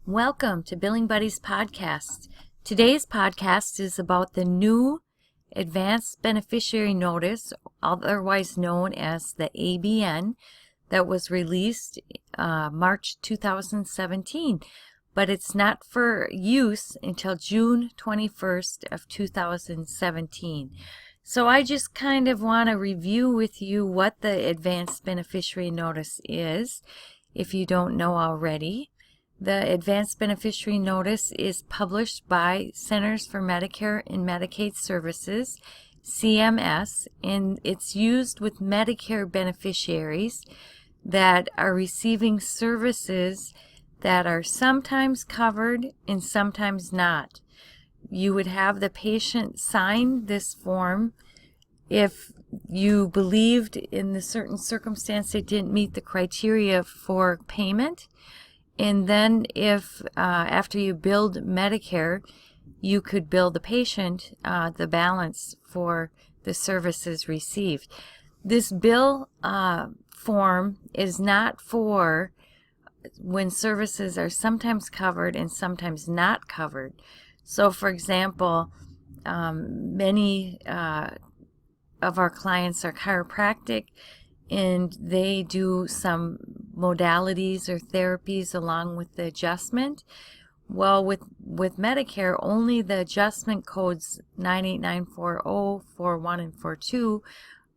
Welcome to Billing Buddies Podcast. Today's podcast is about the new Advanced Beneficiary Notice, otherwise known as the ABN, that was released March 2017, but it's not for use until June 21st of 2017. So I just kind of want to review with you what the Advanced Beneficiary Notice is, if you don't know already. The Advanced Beneficiary Notice is published by Centers for Medicare and Medicaid Services, CMS, and it's used with Medicare beneficiaries that are receiving services that are sometimes covered and sometimes not. You would have the patient sign this form if you believed in the certain circumstance they didn't meet the criteria for payment. And then if after you billed Medicare, you could bill the patient the balance for the services received. This bill form is not for when services are sometimes covered and sometimes not covered. So for example, many of our clients are chiropractic, and they do some modalities or therapies along with the adjustment. Well, with Medicare, only the adjustment codes 98940, 41, and 42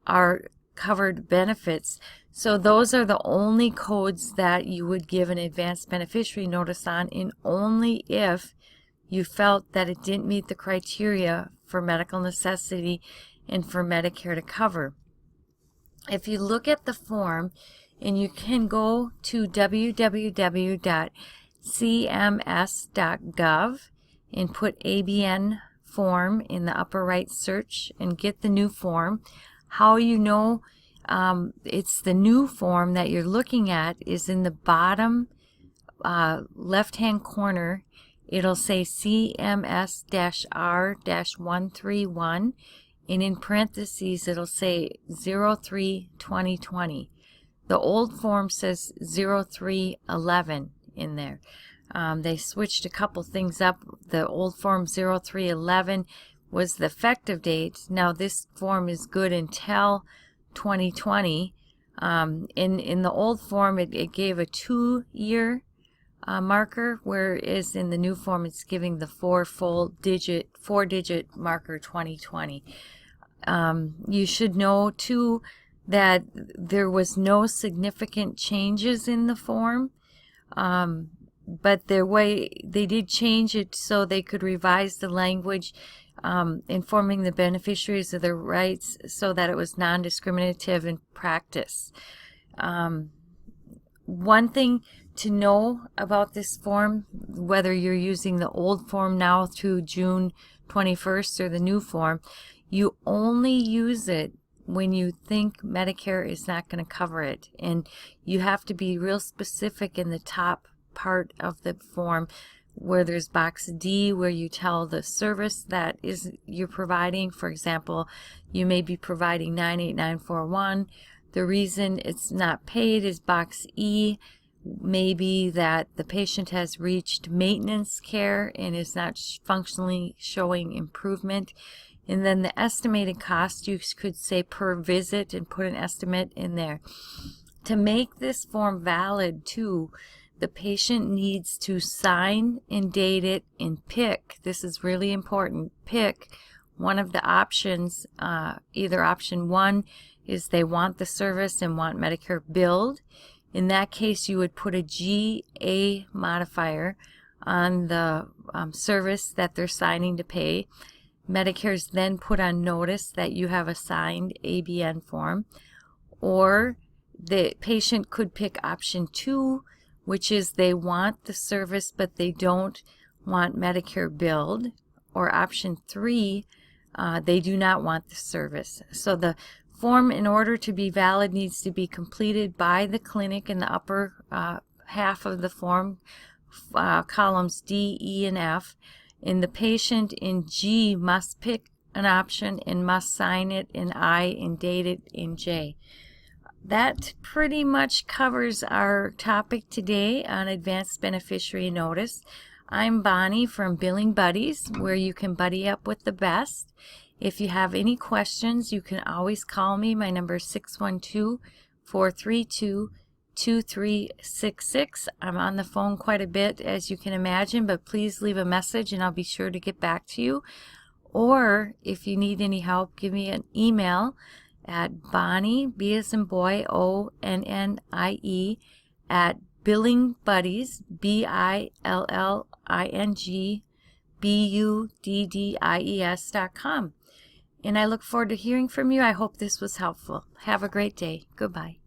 are covered benefits. So those are the only codes that you would give an advanced beneficiary notice on, and only if you felt that it didn't meet the criteria for medical necessity and for Medicare to cover. If you look at the form, and you can go to www.cms.gov and put ABN form in the upper right search and get the new form. How you know it's the new form that you're looking at is in the bottom left-hand corner. It'll say CMS-R-131. And in parentheses, it'll say 03-2020. The old form says 03-11 in there. They switched a couple things up. The old form 03-11 was the effective date. Now this form is good until 2020. In the old form, it gave a 2-year marker, whereas in the new form, it's giving the 4-digit marker 2020. You should know too that there was no significant changes in the form, but they did change it so they could revise the language, informing the beneficiaries of their rights so that it was non-discriminative in practice. One thing to know about this form, whether you're using the old form now through June 21st or the new form, you only use it when you think Medicare is not going to cover it. And you have to be real specific in the top part of the form where there's box D, where you tell the service that you're providing. For example, you may be providing 98941. The reason it's not paid is box E. Maybe that the patient has reached maintenance care and is not functionally showing improvement. And then the estimated cost, you could say per visit and put an estimate in there. To make this form valid too, the patient needs to sign and date it and pick, this is really important, pick one of the options. Either option 1 is they want the service and want Medicare billed. In that case, you would put a GA modifier on the service that they're signing to pay. Medicare's then put on notice that you have a signed ABN form. Or the patient could pick option 2, which is they want the service but they don't want Medicare billed. Or option 3, they do not want the service. So the form, in order to be valid, needs to be completed by the clinic in the upper half of the form, columns D, E, and F. And the patient in G must pick an option and must sign it in I and date it in J. that pretty much covers our topic today on Advanced Beneficiary Notice. I'm Bonnie from Billing Buddies, where you can buddy up with the best. If you have any questions, you can always call me. My number is 612-432-2366. I'm on the phone quite a bit, as you can imagine, but please leave a message and I'll be sure to get back to you. Or if you need any help, give me an email at Bonnie, B as in boy, ONNIE, at Billing Buddies, BILLINGBUDDIES.com. And I look forward to hearing from you. I hope this was helpful. Have a great day. Goodbye.